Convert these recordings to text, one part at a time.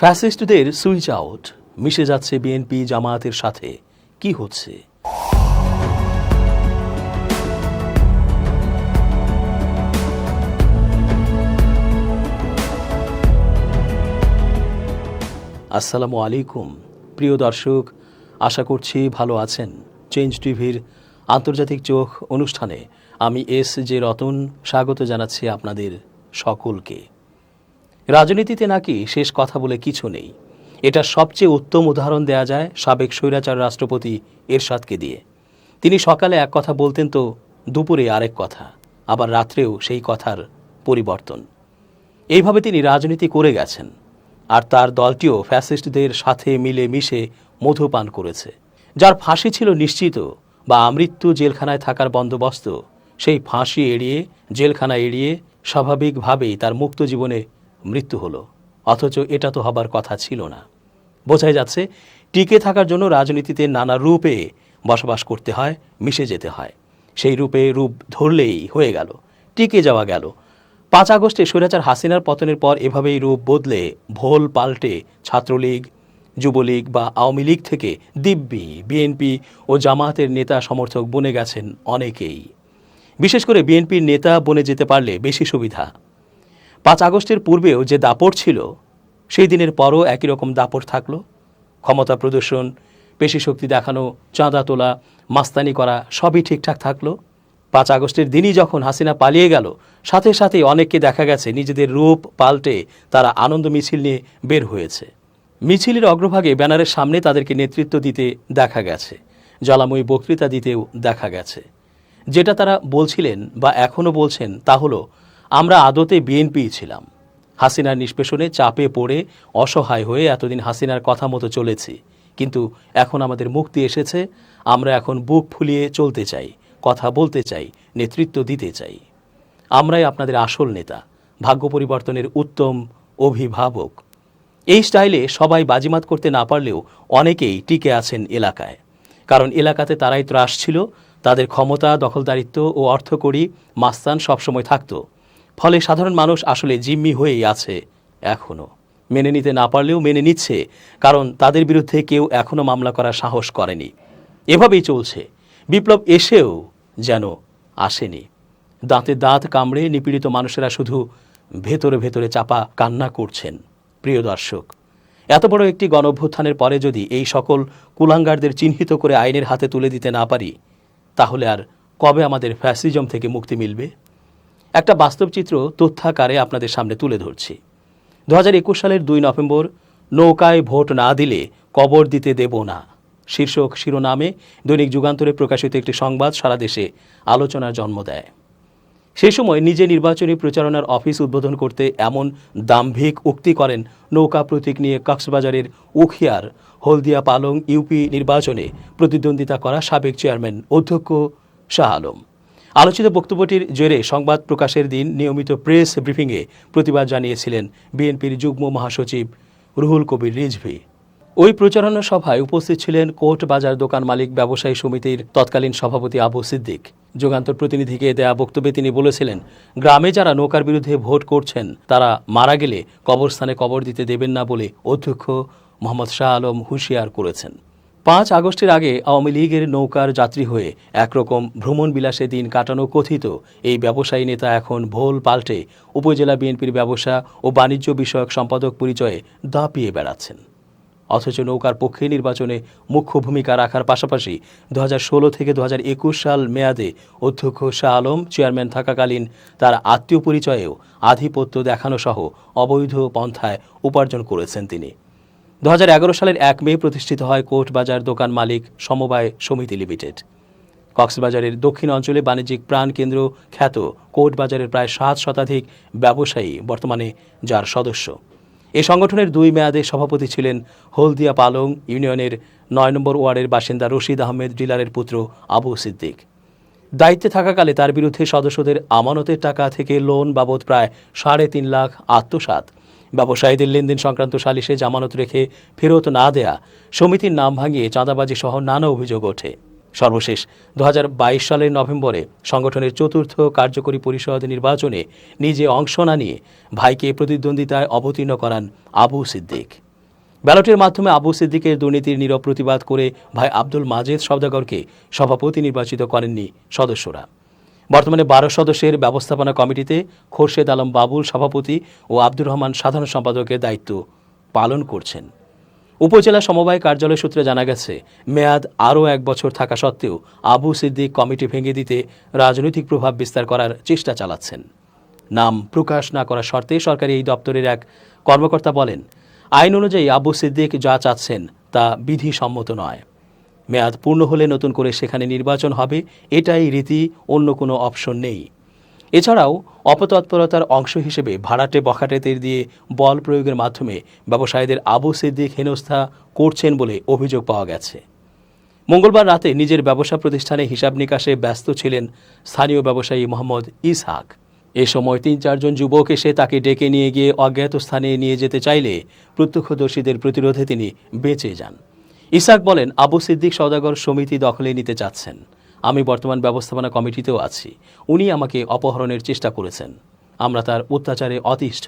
ফ্যাসিস্টদের switch out, মিশে যাচ্ছে BNP জামায়াতের সাথে। কি হচ্ছে? আসসালামু আলাইকুম প্রিয় দর্শক, আশা করছি ভালো আছেন। চেঞ্জ টিভির আন্তর্জাতিক চোখ অনুষ্ঠানে আমি এস.জে. রতন স্বাগত জানাচ্ছি আপনাদের সকলকে। রাজনীতিতে নাকি শেষ কথা বলে কিছু নেই, এটা সবচেয়ে উত্তম উদাহরণ দেয়া যায় সাবেক স্বৈরাচার রাষ্ট্রপতি এরশাদকে দিয়ে। তিনি সকালে এক কথা বলতেন তো দুপুরে আরেক কথা, আবার রাত্রেও সেই কথার পরিবর্তন। এইভাবে তিনি রাজনীতি করে গেছেন, আর তার দলটিও ফ্যাসিস্টদের সাথে মিলে মিশে মধুপান করেছে। যার ফাঁসি ছিল নিশ্চিত বা আমৃত্যু জেলখানায় থাকার বন্দোবস্ত, সেই ফাঁসি এড়িয়ে, জেলখানা এড়িয়ে স্বাভাবিকভাবেই তার মুক্ত জীবনে মৃত্যু হলো। অথচ এটা তো হবার কথা ছিল না। বোঝাই যাচ্ছে টিকে থাকার জন্য রাজনীতিতে নানা রূপে বসবাস করতে হয়, মিশে যেতে হয়। সেই রূপে রূপ ধরলেই হয়ে গেল, টিকে যাওয়া গেল। 5 আগস্টে স্বৈরাচার হাসিনার পতনের পর এভাবেই রূপ বদলে ভোল পাল্টে ছাত্রলীগ, যুবলীগ বা আওয়ামী লীগ থেকে দিব্যি বিএনপি ও জামায়াতের নেতা সমর্থক বনে গেছেন অনেকেই। বিশেষ করে বিএনপির নেতা বনে যেতে পারলে বেশি সুবিধা। 5 আগস্টের পূর্বেও যে দাপট ছিল, সেই দিনের পরও একই রকম দাপট থাকলো। ক্ষমতা প্রদর্শন, পেশি শক্তি দেখানো, চাঁদা তোলা, মাস্তানি করা সবই ঠিকঠাক থাকলো। 5 আগস্টের দিনই যখন হাসিনা পালিয়ে গেল, সাথে সাথেই অনেককে দেখা গেছে নিজেদের রূপ পাল্টে তারা আনন্দ মিছিল নিয়ে বের হয়েছে। মিছিলের অগ্রভাগে ব্যানারের সামনে তাদেরকে নেতৃত্ব দিতে দেখা গেছে, জ্বালাময়ী বক্তৃতা দিতেও দেখা গেছে। যেটা তারা বলছিলেন বা এখনও বলছেন তা হলো, আমরা আদতে বিএনপিই ছিলাম। হাসিনার নিষ্পেষণে চাপে পড়ে অসহায় হয়ে এতদিন হাসিনার কথা মতো চলেছি, কিন্তু এখন আমাদের মুক্তি এসেছে। আমরা এখন বুক ফুলিয়ে চলতে চাই, কথা বলতে চাই, নেতৃত্ব দিতে চাই। আমরাই আপনাদের আসল নেতা, ভাগ্য পরিবর্তনের উত্তম অভিভাবক। এই স্টাইলে সবাই বাজিমাত করতে না পারলেও অনেকেই টিকে আছেন এলাকায়, কারণ এলাকাতে তারাই ত্রাস ছিল। তাদের ক্ষমতা, দখলদারিত্ব ও অর্থকড়ি, মাস্তান সবসময় থাকত। ফলে সাধারণ মানুষ আসলে জিম্মি হয়েই আছে এখনও। মেনে নিতে না পারলেও মেনে নিচ্ছে, কারণ তাদের বিরুদ্ধে কেউ এখনও মামলা করার সাহস করেনি। এভাবেই চলছে। বিপ্লব এসেও যেন আসেনি। দাঁতে দাঁত কামড়ে নিপীড়িত মানুষেরা শুধু ভেতরে ভেতরে চাপা কান্না করছেন। প্রিয় দর্শক, এত বড় একটি গণঅভ্যুত্থানের পরে যদি এই সকল কুলাঙ্গারদের চিহ্নিত করে আইনের হাতে তুলে দিতে না পারি, তাহলে আর কবে আমাদের ফ্যাসিজম থেকে মুক্তি মিলবে? একটা বাস্তব চিত্র তথ্যাকারে আপনাদের সামনে তুলে ধরছি। 2021 সালের 2 নভেম্বর, নৌকায় ভোট না দিলে কবর দিতে দেব না শীর্ষক শিরোনামে দৈনিক যুগান্তরে প্রকাশিত একটি সংবাদ সারা দেশে আলোচনার জন্ম দেয়। সেই সময় নিজে নির্বাচনী প্রচারণার অফিস উদ্বোধন করতে এমন দাম্ভিক উক্তি করেন নৌকা প্রতীক নিয়ে কক্সবাজারের উখিয়ার হলদিয়া পালং ইউপি নির্বাচনে প্রতিদ্বন্দ্বিতা করা সাবেক চেয়ারম্যান অধ্যক্ষ শাহ আলম। আলোচিত বক্তব্যটির জেরে সংবাদ প্রকাশের দিন নিয়মিত প্রেস ব্রিফিংয়ে প্রতিবাদ জানিয়েছিলেন বিএনপির যুগ্ম মহাসচিব রুহুল কবির রিজভী। ওই প্রচারণা সভায় উপস্থিত ছিলেন কোর্ট বাজার দোকান মালিক ব্যবসায়ী সমিতির তৎকালীন সভাপতি আবু সিদ্দিক। যুগান্তর প্রতিনিধিকে দেয়া বক্তব্যে তিনি বলেছিলেন, গ্রামে যারা নৌকার বিরুদ্ধে ভোট করছেন তারা মারা গেলে কবরস্থানে কবর দিতে দেবেন না বলে অধ্যক্ষ মোহাম্মদ শাহ আলম হুঁশিয়ার করেছেন। 5 আগস্টের আগে আওয়ামী লীগের নৌকার যাত্রী হয়ে একরকম ভ্রমণ বিলাসে দিন কাটানো কথিত এই ব্যবসায়ী নেতা এখন ভোল পাল্টে উপজেলা বিএনপির ব্যবসা ও বাণিজ্য বিষয়ক সম্পাদক পরিচয়ে দাপিয়ে বেড়াচ্ছেন। অথচ নৌকার পক্ষে নির্বাচনে মুখ্য ভূমিকা রাখার পাশাপাশি 2016 থেকে 2021 সাল মেয়াদে অধ্যক্ষ শাহ আলম চেয়ারম্যান থাকাকালীন তার আত্মীয় পরিচয়েও আধিপত্য দেখানো সহ অবৈধ পন্থায় উপার্জন করেছেন তিনি। 2011 সালের 1 মে প্রতিষ্ঠিত হয় কোর্ট বাজার দোকান মালিক সমবায় সমিতি লিমিটেড। কক্সবাজারের দক্ষিণ অঞ্চলে বাণিজ্যিক প্রাণ কেন্দ্র খ্যাত কোর্ট বাজারের প্রায় 7 শতাধিক ব্যবসায়ী বর্তমানে যার সদস্য। এ সংগঠনের 2 মেয়াদে সভাপতি ছিলেন হলদিয়া পালং ইউনিয়নের 9 নম্বর ওয়ার্ডের বাসিন্দা রশিদ আহমেদ ডিলারের পুত্র আবু সিদ্দিক। দায়িত্বে থাকাকালে তার বিরুদ্ধে সদস্যদের আমানতের টাকা থেকে লোন বাবদ প্রায় 3.5 লাখ আত্মসাৎ, ব্যবসায়ীদের লেনদেন সংক্রান্ত সালিশে জামানত রেখে ফেরত না দেয়া, সমিতির নাম ভাঙিয়ে চাঁদাবাজি সহ নানা অভিযোগ ওঠে। সর্বশেষ 2022 সালের নভেম্বরে সংগঠনের 4র্থ কার্যকরী পরিষদ নির্বাচনে নিজে অংশ না নিয়ে ভাইকে প্রতিদ্বন্দ্বিতায় অবতীর্ণ করান আবু সিদ্দিক। ব্যালটের মাধ্যমে আবু সিদ্দিকের দুর্নীতির নীরব প্রতিবাদ করে ভাই আব্দুল মাজেদ সওদাগরকে সভাপতি নির্বাচিত করেননি সদস্যরা। বর্তমানে 12 সদস্যের ব্যবস্থাপনা কমিটিতে খোরশেদ আলম বাবুল সভাপতি ও আব্দুর রহমান সাধারণ সম্পাদকের দায়িত্ব পালন করছেন। উপজেলা সমবায় কার্যালয় সূত্রে জানা গেছে, মেয়াদ আরও 1 বছর থাকা সত্ত্বেও আবু সিদ্দিক কমিটি ভেঙে দিতে রাজনৈতিক প্রভাব বিস্তার করার চেষ্টা চালাচ্ছেন। নাম প্রকাশ না করার শর্তে সরকারি এই দপ্তরের এক কর্মকর্তা বলেন, আইন অনুযায়ী আবু সিদ্দিক যা চাচ্ছেন তা বিধিসম্মত নয়। মেয়াদ পূর্ণ হলে নতুন করে সেখানে নির্বাচন হবে, এটাই রীতি, অন্য কোনো অপশন নেই। এছাড়াও অপতৎপরতার অংশ হিসেবে ভাড়াটে বখাটেদের দিয়ে বল প্রয়োগের মাধ্যমে ব্যবসায়ীদের আবু সিদ্দিক হেনস্থা করছেন বলে অভিযোগ পাওয়া গেছে। মঙ্গলবার রাতে নিজের ব্যবসা প্রতিষ্ঠানে হিসাব নিকাশে ব্যস্ত ছিলেন স্থানীয় ব্যবসায়ী মোহাম্মদ ইসহাক। এ সময় 3-4 জন যুবক এসে তাকে ডেকে নিয়ে গিয়ে অজ্ঞাত স্থানে নিয়ে যেতে চাইলে প্রত্যক্ষদর্শীদের প্রতিরোধে তিনি বেঁচে যান। ইসহাক বলেন, আবু সিদ্দিক সওদাগর সমিতি দখলে নিতে চাচ্ছেন। আমি বর্তমান ব্যবস্থাপনা কমিটিতেও আছি। উনি আমাকে অপহরণের চেষ্টা করেছেন। আমরা তার অত্যাচারে অতিষ্ঠ।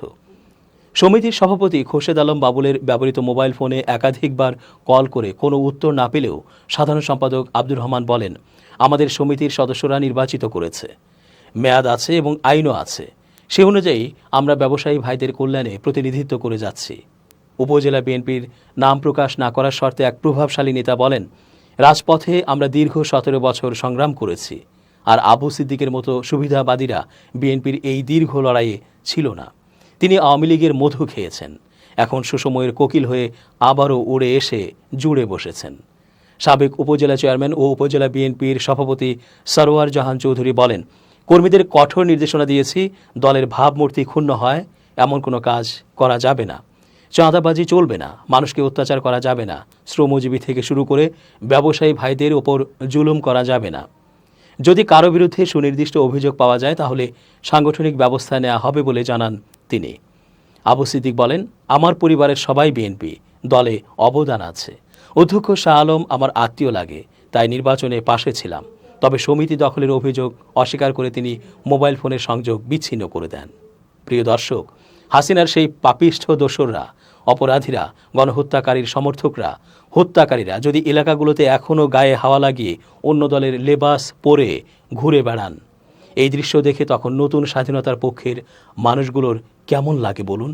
সমিতির সভাপতি খোরশেদ আলম বাবুলের ব্যবহৃত মোবাইল ফোনে একাধিকবার কল করে কোনো উত্তর না পেলেও সাধারণ সম্পাদক আব্দুর রহমান বলেন, আমাদের সমিতির সদস্যরা নির্বাচিত করেছে, মেয়াদ আছে এবং আইনও আছে। সে অনুযায়ী আমরা ব্যবসায়ী ভাইদের কল্যাণে প্রতিনিধিত্ব করে যাচ্ছি। উপজেলা বিএনপির নাম প্রকাশ না করার শর্তে এক প্রভাবশালী নেতা বলেন, রাজপথে আমরা দীর্ঘ 17 বছর সংগ্রাম করেছি, আর আবু সিদ্দিকের মতো সুবিধাবাদীরা বিএনপির এই দীর্ঘ লড়াইয়ে ছিল না। তিনি আওয়ামী লীগের মধু খেয়েছেন, এখন সুসময়ের কোকিল হয়ে আবারও উড়ে এসে জুড়ে বসেছেন। সাবেক উপজেলা চেয়ারম্যান ও উপজেলা বিএনপির সভাপতি সরওয়ার জাহান চৌধুরী বলেন, কর্মীদের কঠোর নির্দেশনা দিয়েছি, দলের ভাবমূর্তি ক্ষুণ্ণ হয় এমন কোনো কাজ করা যাবে না। চাঁদাবাজি চলবে না, মানুষকে অত্যাচার করা যাবে না, শ্রমজীবী থেকে শুরু করে ব্যবসায়ী ভাইদের ওপর জুলুম করা যাবে না। যদি কারো বিরুদ্ধে সুনির্দিষ্ট অভিযোগ পাওয়া যায় তাহলে সাংগঠনিক ব্যবস্থা নেওয়া হবে বলে জানান তিনি। আবু সিদ্দিক বলেন, আমার পরিবারের সবাই বিএনপি, দলে অবদান আছে। অধ্যক্ষ শাহ আলম আমার আত্মীয় লাগে, তাই নির্বাচনে পাশে ছিলাম। তবে সমিতি দখলের অভিযোগ অস্বীকার করে তিনি মোবাইল ফোনের সংযোগ বিচ্ছিন্ন করে দেন। প্রিয় দর্শক, হাসিনার সেই পাপিষ্ঠ দোসররা, অপরাধীরা, গণহত্যাকারীর সমর্থকরা, হত্যাকারীরা যদি এলাকাগুলোতে এখনও গায়ে হাওয়া লাগিয়ে অন্য দলের লেবাস পরে ঘুরে বেড়ান, এই দৃশ্য দেখে তখন নতুন স্বাধীনতার পক্ষের মানুষগুলোর কেমন লাগে বলুন?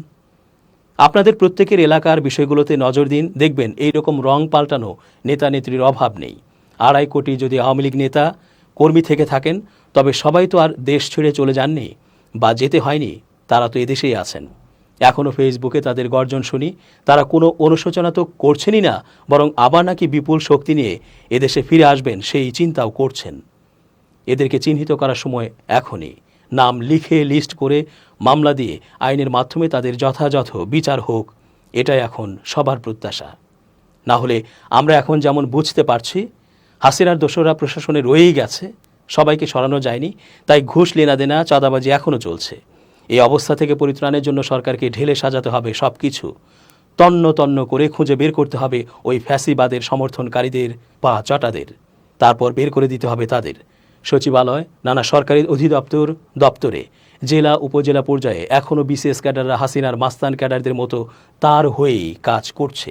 আপনাদের প্রত্যেকের এলাকার বিষয়গুলোতে নজর দিন, দেখবেন এইরকম রং পাল্টানো নেতা নেত্রীর অভাব নেই। 2.5 কোটি যদি আওয়ামী লীগ নেতা কর্মী থেকে থাকেন, তবে সবাই তো আর দেশ ছেড়ে চলে যাননি বা যেতে হয়নি, তারা তো এদেশেই আছেন। এখনও ফেসবুকে তাদের গর্জন শুনি, তারা কোনো অনুশোচনা তো করছেনই না, বরং আবার নাকি বিপুল শক্তি নিয়ে এদেশে ফিরে আসবেন সেই চিন্তাও করছেন। এদেরকে চিহ্নিত করার সময় এখনই। নাম লিখে লিস্ট করে মামলা দিয়ে আইনের মাধ্যমে তাদের যথাযথ বিচার হোক, এটাই এখন সবার প্রত্যাশা। না হলে আমরা এখন যেমন বুঝতে পারছি, হাসিনার দোসররা প্রশাসনে রয়েই গেছে, সবাইকে সরানো যায়নি, তাই ঘুষ লেনাদেনা, চাঁদাবাজি এখনও চলছে। এই অবস্থা থেকে পরিত্রাণের জন্য সরকারকে ঢেলে সাজাতে হবে সব কিছু। তন্ন তন্ন করে খুঁজে বের করতে হবে ওই ফ্যাসিবাদের সমর্থনকারীদের পা চাটাদের, তারপর বের করে দিতে হবে তাদের। সচিবালয়, নানা সরকারি অধিদপ্তর, দপ্তরে, জেলা উপজেলা পর্যায়ে এখনও বিসিএস ক্যাডাররা হাসিনার মাস্তান ক্যাডারদের মতো তার হয়েই কাজ করছে।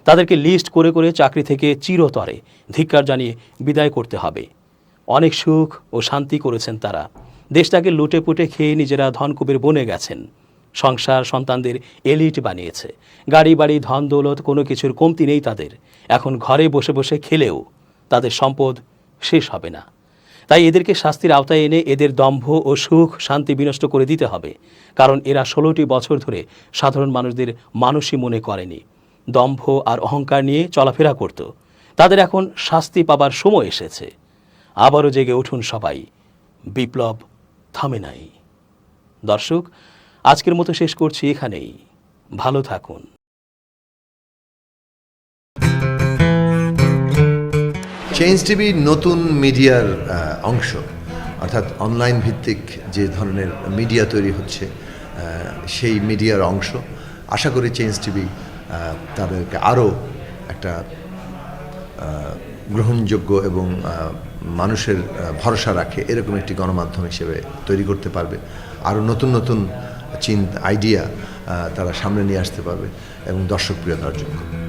তাদেরকে লিস্ট করে করে চাকরি থেকে চিরতরে ধিক্কার জানিয়ে বিদায় করতে হবে। অনেক সুখ ও শান্তি করেছেন তারা, দেশটাকে লুটে পুটে খেয়ে নিজেরা ধনকুবের বনে গেছেন। সংসার সন্তানদের এলিট বানিয়েছে, গাড়ি বাড়ি ধন দৌলত কোনো কিছুর কমতি নেই তাদের। এখন ঘরে বসে বসে খেলেও তাদের সম্পদ শেষ হবে না। তাই এদেরকে শাস্তির আওতায় এনে এদের দম্ভ ও সুখ শান্তি বিনষ্ট করে দিতে হবে, কারণ এরা 16টি বছর ধরে সাধারণ মানুষদের মানুষই মনে করেনি, দম্ভ আর অহংকার নিয়ে চলাফেরা করত। তাদের এখন শাস্তি পাবার সময় এসেছে। আবারও জেগে উঠুন সবাই, বিপ্লব থামে নাই। দর্শক, আজকের মতো শেষ করছি এখানেই। ভালো থাকুন। চেঞ্জ টিভি নতুন মিডিয়ার অংশ, অর্থাৎ অনলাইন ভিত্তিক যে ধরনের মিডিয়া তৈরি হচ্ছে সেই মিডিয়ার অংশ। আশা করি চেঞ্জ টিভি তাদেরকে আরও একটা গ্রহণযোগ্য এবং মানুষের ভরসা রাখে এরকম একটি গণমাধ্যম হিসেবে তৈরি করতে পারবে। আরও নতুন নতুন আইডিয়া তারা সামনে নিয়ে আসতে পারবে এবং দর্শক প্রিয়তা অর্জন করবে।